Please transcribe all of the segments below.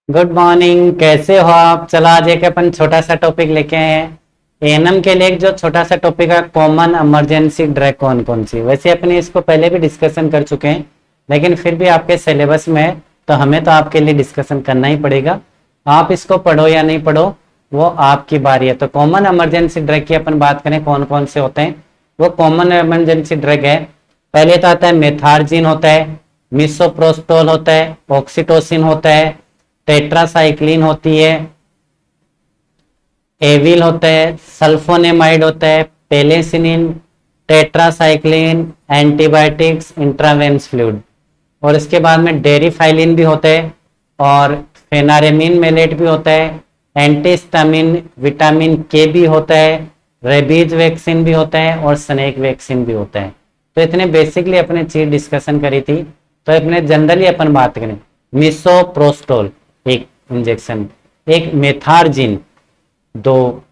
Good morning. कैसे हो आप? चलो आज एक अपन छोटा सा टॉपिक लेके आए हैं एएनएम के लिए। एक जो छोटा सा टॉपिक है, कॉमन इमरजेंसी ड्रग कौन कौन सी। वैसे अपने इसको पहले भी डिस्कशन कर चुके हैं, लेकिन फिर भी आपके सिलेबस में है तो हमें तो आपके लिए डिस्कशन करना ही पड़ेगा। आप इसको पढ़ो या नहीं पढ़ो वो आपकी बारी है। तो कॉमन इमरजेंसी ड्रग की अपन बात करें कौन कौन से होते हैं। वो कॉमन इमरजेंसी ड्रग है, पहले तो आता है मेथार्जिन होता है, मिसोप्रोस्टोल होता है, ऑक्सीटोसिन होता है, टेट्रासाइक्लिन होती है, एविल होता है, सल्फोनेमाइड होता है, पेलेसिनिन, टेट्रासाइक्लिन, एंटीबायोटिक्स, इंट्रावेनस फ्लूइड। और इसके बाद में डेरिफाइलिन भी होता है और फेनारेमिन मेलेट भी होता है, एंटीस्टामिन, विटामिन के भी होता है, रेबीज वैक्सीन भी होता है और स्नेक वैक्सीन भी होता है। तो इतने बेसिकली अपने चीज डिस्कशन करी थी। तो अपने जनरली अपन बात करें, मिसोप्रोस्टोल एक इंजेक्शन, एक मेथार्जिन दो,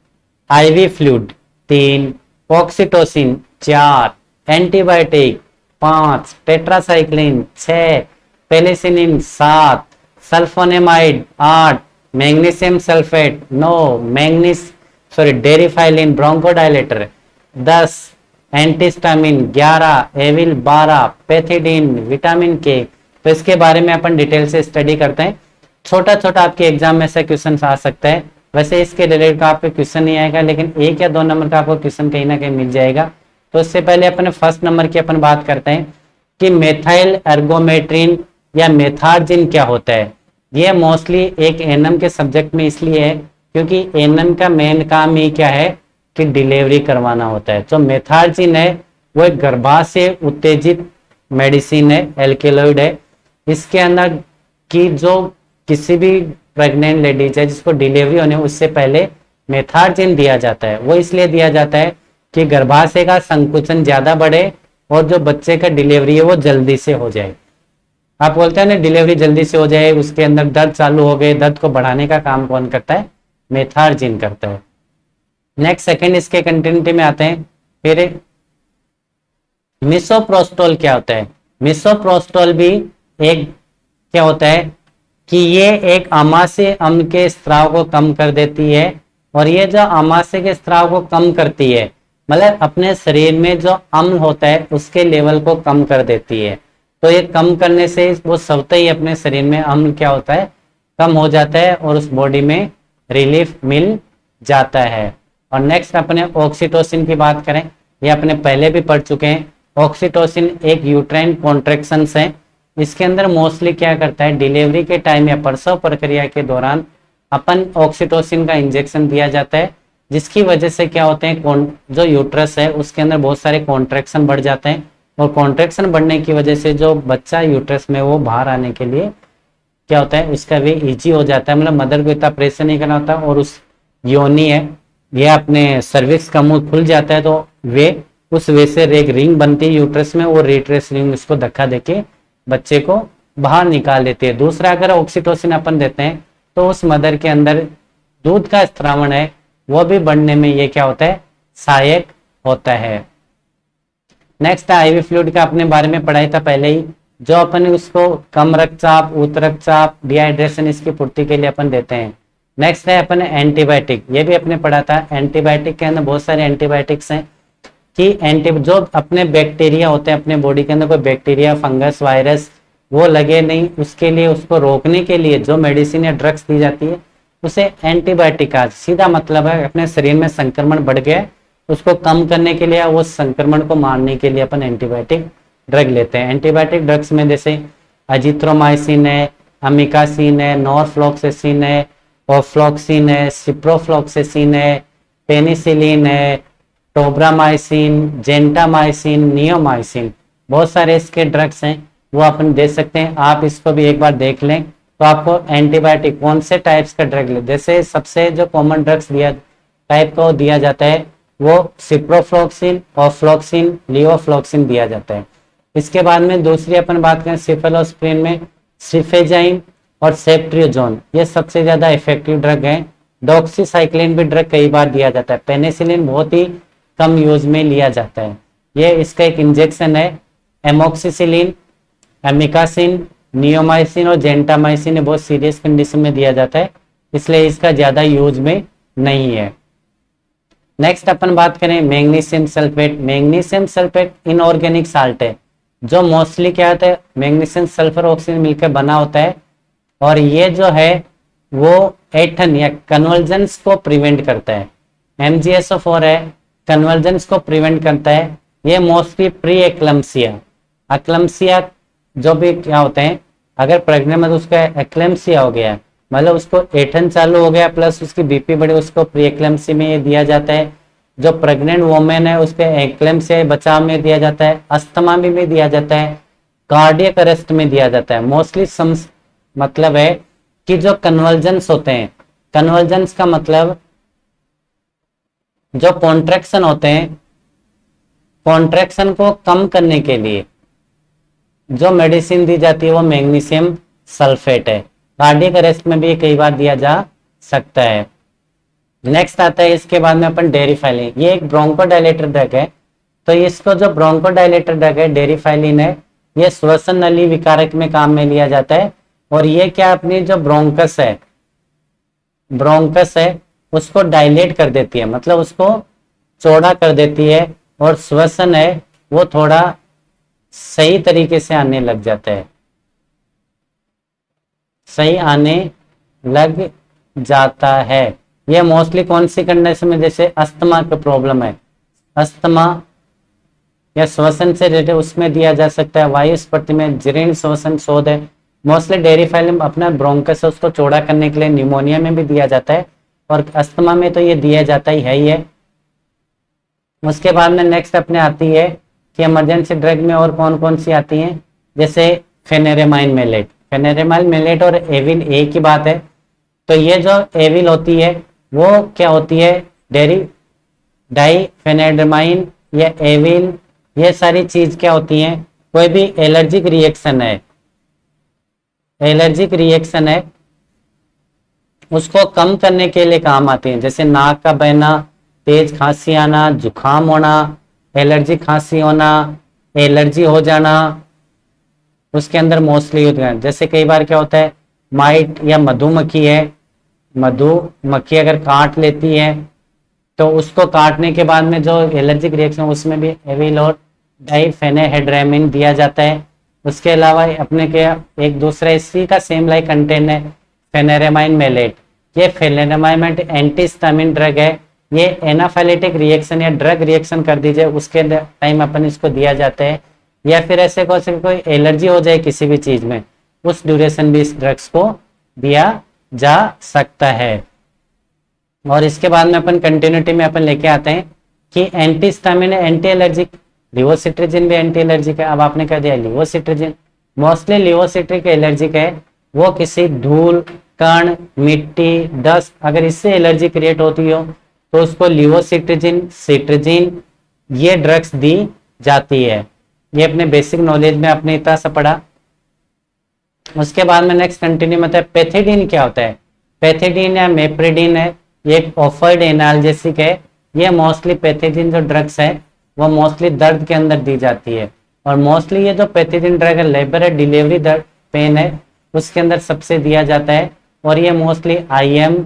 आईवी फ्लूइड तीन, ऑक्सीटोसिन चार, एंटीबायोटिक पांच, टेट्रासाइक्लिन छह, पेनिसिलिन सात, सल्फोनेमाइड आठ, मैग्नीशियम सल्फेट नौ, deriphyllin bronchodilator 10, antihistamine 11, Avil 12, pethidine, vitamin K. तो इसके बारे में अपन डिटेल से स्टडी करते हैं। छोटा छोटा आपके एग्जाम में से क्वेश्चन आ सकता है। वैसे इसके रिलेटेड का आपको क्वेश्चन नहीं आएगा, लेकिन एक या दो नंबर का आपको क्वेश्चन कहीं ना कहीं मिल जाएगा। तो इससे पहले अपने फर्स्ट नंबर की अपन बात करते हैं कि मेथाइल एर्गोमेट्रिन या मेथार्जिन क्या होता है। ये मोस्टली एक एएनएम के सब्जेक्ट में इसलिए है क्योंकि एएनएम का मेन काम ही क्या है कि डिलीवरी करवाना होता है। जो मेथार्जिन है वो एक गर्भाशय उत्तेजित मेडिसिन है, एल्केलॉइड है। इसके अंदर की जो किसी भी प्रेग्नेंट लेडीज है जिसको डिलीवरी होने उससे पहले मेथार्जिन दिया जाता है। वो इसलिए दिया जाता है कि गर्भाशय का संकुचन ज्यादा बढ़े और जो बच्चे का डिलीवरी है वो जल्दी से हो जाए। आप बोलते हैं ना डिलीवरी जल्दी से हो जाए, उसके अंदर दर्द चालू हो गए, दर्द को बढ़ाने का काम कौन करता है? मेथार्जिन करता है। नेक्स्ट सेकंड इसके कंटिन्यूटी में आते हैं। फिर मिसोप्रोस्टोल क्या होता है? मिसोप्रोस्टोल भी एक क्या होता है कि ये एक आमाशय अम्ल के स्राव को कम कर देती है। और ये जो आमाशय के स्राव को कम करती है मतलब अपने शरीर में जो अम्ल होता है उसके लेवल को कम कर देती है। तो ये कम करने से वो स्वतः ही अपने शरीर में अम्ल क्या होता है, कम हो जाता है और उस बॉडी में रिलीफ मिल जाता है। और नेक्स्ट अपने ऑक्सीटोसिन की बात करें, ये अपने पहले भी पढ़ चुके हैं। ऑक्सीटोसिन एक यूट्राइन कॉन्ट्रेक्शन है। इसके अंदर मोस्टली क्या करता है, डिलीवरी के टाइम या प्रसव प्रक्रिया के दौरान अपन ऑक्सीटोसिन का इंजेक्शन दिया जाता है, जिसकी वजह से क्या होते हैं जो यूट्रस है उसके अंदर बहुत सारे कॉन्ट्रैक्शन बढ़ जाते हैं। और कॉन्ट्रैक्शन बढ़ने की वजह से जो बच्चा यूट्रस में वो बाहर आने के लिए क्या होता है उसका वे इजी हो जाता है। मतलब मदर को इतना प्रेशर नहीं करना होता और उस योनि है यह अपने सर्विक्स का मुंह खुल जाता है। तो वे उस वे से एक रिंग बनती है यूट्रस में और रेट्रेस रिंग उसको धक्का देके बच्चे को बाहर निकाल देती है। दूसरा अगर ऑक्सीटोसिन अपन देते हैं तो उस मदर के अंदर दूध का स्त्रावण है वो भी बढ़ने में ये क्या होता है, सहायक होता है। नेक्स्ट आईवी फ्लूइड का अपने बारे में पढ़ाई था पहले ही, जो अपन उसको कम रक्तचाप, उच्च रक्तचाप, डिहाइड्रेशन इसकी पूर्ति के लिए अपन देते हैं। नेक्स्ट है अपन एंटीबायोटिक, ये भी अपने पढ़ा था। एंटीबायोटिक के अंदर बहुत सारे एंटीबायोटिक्स हैं कि जो अपने बैक्टीरिया होते हैं अपने बॉडी के अंदर, कोई बैक्टीरिया, फंगस, वायरस वो लगे नहीं, उसके लिए उसको रोकने के लिए जो मेडिसिन या ड्रग्स दी जाती है उसे एंटीबायोटिक का सीधा मतलब है अपने शरीर में संक्रमण बढ़ गया उसको कम करने के लिए, वो संक्रमण को मारने के लिए अपन एंटीबायोटिक ड्रग लेते हैं। एंटीबायोटिक ड्रग्स में जैसे अजिथ्रोमाइसिन है, अमिकासिन है, नॉरफ्लॉक्सेसिन है, ओफ्लॉक्सिन है, सिप्रोफ्लॉक्सेसिन है, पेनिसिलिन है, टोब्रामाइसिन, जेंटामाइसिन, नियोमाइसिन, बहुत सारे इसके ड्रग्स हैं वो अपन दे सकते हैं। आप इसको भी एक बार देख लें तो आपको एंटीबायोटिक कौन से टाइप्स का ड्रग ले, जैसे सबसे जो कॉमन ड्रग्स दिया टाइप को दिया जाता है वो सिप्रोफ्लॉक्सिन, ऑफ्लॉक्सिन, लियोफ्लॉक्सिन दिया जाता है। इसके बाद में दूसरी अपन बात करें सिफेलोस्प्रिन में सिफेजाइन और सेफ्ट्रियोजोन, ये सबसे ज्यादा इफेक्टिव ड्रग है। डॉक्सीसाइक्लिन भी ड्रग कई बार दिया जाता है। पेनिसिलिन बहुत ही कम यूज में लिया जाता है। ये इसका एक इंजेक्शन है। एमोक्सिसिलिन, एमिकासिन, नियोमाइसिन और जेंटामाइसिन बहुत सीरियस कंडीशन में दिया जाता है, इसलिए इसका ज्यादा यूज में नहीं है। नेक्स्ट अपन बात करें magnesium sulphate. Magnesium sulphate inorganic salt है जो मोस्टली क्या होता है, मैग्नीशियम सल्फर ऑक्सीजन मिलकर बना होता है, और ये जो है वो एटन या कन्वर्जेंस को प्रिवेंट करता है। MgSO4 है, कन्वर्जेंस को प्रिवेंट करता है। ये मोस्टली प्री एक्लम्सिया, अक्लम्सिया जो भी क्या होते हैं, अगर प्रेग्नेंट में तो उसका एक्लम्सिया हो गया, मतलब उसको एटन चालू हो गया प्लस उसकी बीपी बढ़ी, उसको प्री एक्लम्सिया में ये दिया जाता है। जो प्रेग्नेंट वोमेन है उसके एक्लम्सिया बचाव में दिया जाता है, अस्थमा में दिया जाता है, कार्डियक अरेस्ट में दिया जाता है। मोस्टली मतलब है कि जो कन्वर्जेंस होते हैं, कन्वर्जेंस का मतलब जो कॉन्ट्रैक्शन होते हैं, कॉन्ट्रैक्शन को कम करने के लिए जो मेडिसिन दी जाती है वो मैग्नीशियम सल्फेट है। कार्डियक अरेस्ट में भी कई बार दिया जा सकता है। नेक्स्ट आता है इसके बाद में अपन डेरिफाइलिन। ये एक ब्रोंकोडायलेटर ड्रग है, तो इसको जो ब्रोंकोडायलेटर ड्रग है डेरिफाइलिन है, ये श्वसन नली विकारक में काम में लिया जाता है। और ये क्या अपनी जो ब्रोंकस है, ब्रोंकस है उसको डायलेट कर देती है, मतलब उसको चौड़ा कर देती है, और श्वसन है वो थोड़ा सही तरीके से आने लग जाता है, सही आने लग जाता है। ये मोस्टली कौन सी कंडीशन में, जैसे अस्थमा का प्रॉब्लम है, अस्थमा या श्वसन से रिलेटेड उसमें दिया जा सकता है। वायु स्फूर्ति में, जीर्ण श्वसन शोध है, मोस्टली डेरिफाइलिन अपना ब्रोंकस है उसको चौड़ा करने के लिए निमोनिया में भी दिया जाता है, और अस्थमा में तो ये दिया जाता ही है। उसके बाद में नेक्स्ट अपने आती है कि इमरजेंसी ड्रग में और कौन कौन सी आती हैं, जैसे फेनेरेमाइन मेलेट। फेनेरेमाइन मेलेट और एविल ए की बात है, तो ये जो एविल होती है वो क्या होती है, डाइफेनेड्रामाइन या एविल, ये सारी चीज क्या होती हैं, कोई भी एलर्जिक रिएक्शन है, एलर्जिक रिएक्शन है उसको कम करने के लिए काम आती हैं। जैसे नाक का बहना, तेज खांसी आना, जुकाम होना, एलर्जी खांसी होना, एलर्जी हो जाना, उसके अंदर मोस्टली होता है। जैसे कई बार क्या होता है, माइट या मधुमक्खी है, मधुमक्खी अगर काट लेती है तो उसको काटने के बाद में जो एलर्जिक रिएक्शन उसमें भी एविल और डाइफेनेहेड्रामिन दिया जाता है। उसके अलावा अपने के एक दूसरा इसी का सेम लाइक कंटेंट है फेनेरेमाइन मेलेट। ये फेनेरेमाइन एंटीहिस्टामिन ड्रग है, ये एनाफाइलेटिक रिएक्शन या ड्रग रिएक्शन कर दीजिए उसके टाइम अपन इसको दिया जाता है, या फिर ऐसे कोई एलर्जी हो जाए किसी भी चीज में, उस ड्यूरेशन भी इस ड्रग्स को दिया जा सकता है। और इसके बाद में अपन कंटिन्यूटी में अपन लेके आते हैं कि एंटीहिस्टामिन एंटी एलर्जिक, लिवोसिट्रिजिन भी एंटी एलर्जिक है। अब आपने कह दिया लिवोसिट्रिजिन, मोस्टली लिवोसिट्रिक एलर्जिक है, वो किसी धूल, कण, मिट्टी, डस्ट अगर इससे एलर्जी क्रिएट होती हो तो उसको लिवोसिट्रिजिन, सिट्रिजिन ये ड्रग्स दी जाती है। ये अपने बेसिक नॉलेज में आपने इतना सा पढ़ा। उसके बाद में नेक्स्ट कंटिन्यू में पैथिडीन क्या होता है। पैथिडीन या मेप्रिडीन है, ये एक ऑफर्ड एनाल्जेसिक है। ये मोस्टली पैथिडीन जो ड्रग्स है वो मोस्टली दर्द के अंदर दी जाती है, और मोस्टली ये जो पैथिडीन ड्रग है लेबर है, डिलीवरी दर्द पेन है उसके अंदर सबसे दिया जाता है, और ये मोस्टली IM,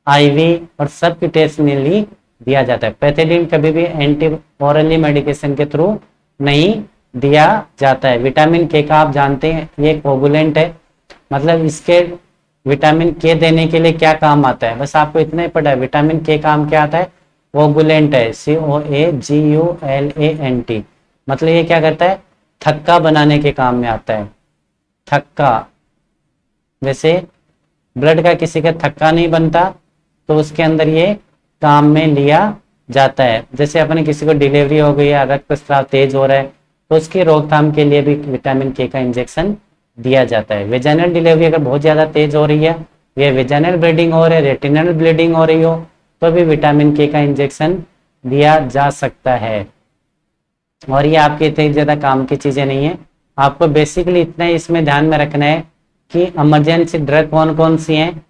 IV और सबक्यूटेनियसली दिया जाता है। पैथिडीन कभी भी एंटी ओरली मेडिकेशन के थ्रू नहीं दिया जाता है। विटामिन के का आप जानते हैं ये कोगुलेंट है, मतलब इसके विटामिन के देने के लिए क्या काम आता है, बस आपको इतना ही पता है। विटामिन के काम क्या आता है, कोगुलेंट है, COAGULANT, मतलब ये क्या करता है, थक्का बनाने के काम में आता है। थक्का, जैसे ब्लड का किसी का थक्का नहीं बनता तो उसके अंदर ये काम में लिया जाता है। जैसे अपने किसी को डिलीवरी हो गई है, रक्तस्राव तेज हो रहा है तो उसकी रोकथाम के लिए भी विटामिन के का इंजेक्शन दिया जाता है। वेजाइनल डिलीवरी अगर बहुत ज्यादा तेज हो रही है, ये वेजाइनल ब्लीडिंग हो रही है, रेटिनल ब्लीडिंग हो रही हो, तो भी विटामिन के का इंजेक्शन दिया जा सकता है। और ये आपके इतनी ज्यादा काम की चीजें नहीं है, आपको बेसिकली इतना ही इसमें ध्यान में रखना है कि इमरजेंसी ड्रग कौन कौन सी हैं,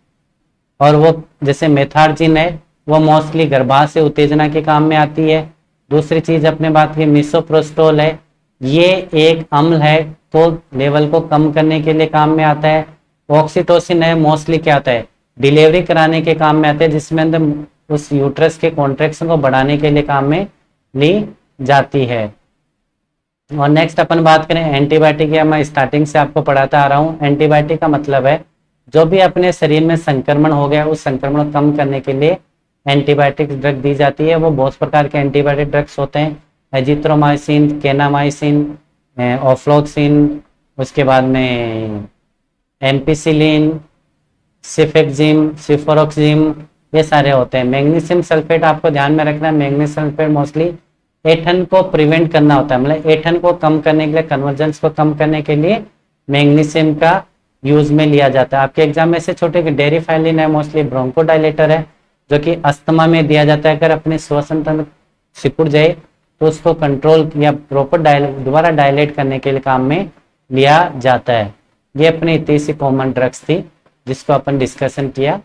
और वो जैसे मेथार्जिन है वो मोस्टली गर्भाशय उत्तेजना के काम में आती है। दूसरी चीज अपने बात की मिसोप्रोस्टोल है, ये एक अम्ल है को लेवल को कम करने के लिए काम में आता है। ऑक्सीटोसिन है मोस्टली क्या होता है, डिलीवरी कराने के काम में आता है, जिसमें अंदर उस यूट्रस के कॉन्ट्रेक्शन को बढ़ाने के लिए काम में ली जाती है। और नेक्स्ट अपन बात करें एंटीबायोटिक, या मैं स्टार्टिंग से आपको पढ़ाता आ रहा हूँ। एंटीबायोटिक का मतलब है जो भी अपने शरीर में संक्रमण हो गया उस संक्रमण को कम करने के लिए एंटीबायोटिक ड्रग दी जाती है। वो बहुत प्रकार के एंटीबायोटिक ड्रग्स होते हैं, एजिथ्रोमाइसिन, केनामाइसिन, ऑफ्लोक्सिन, उसके बाद में एम्पिसिलिन, सिफेक्जिम, सिफोरोक्सिम, ये सारे होते हैं। मैग्नीशियम सल्फेट आपको ध्यान में रखना है, मैग्नीशियम सल्फेट मोस्टली एठन को प्रिवेंट करना होता है, मतलब एठन को कम करने के लिए, कन्वर्जेंस को कम करने के लिए मैग्नीशियम का यूज में लिया जाता है। आपके एग्जाम में से छोटे डेरिफाइलिन है, मोस्टली ब्रोंकोडायलेटर है, जो कि अस्थमा में दिया जाता है। अगर अपने श्वसन तंत्र सिकुड़ जाए तो उसको कंट्रोल या प्रॉपर दोबारा डायलेट करने के लिए काम में लिया जाता है। ये अपनी इतनी सी कॉमन ड्रग्स थी जिसको अपन डिस्कशन किया,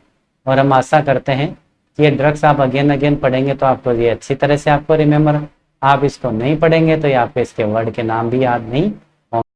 और हम आशा करते हैं कि ये ड्रग्स आप अगेन अगेन पढ़ेंगे तो आपको ये अच्छी तरह से आपको रिमेम्बर, आप इसको नहीं पढ़ेंगे तो आपको इसके वर्ड के नाम भी याद नहीं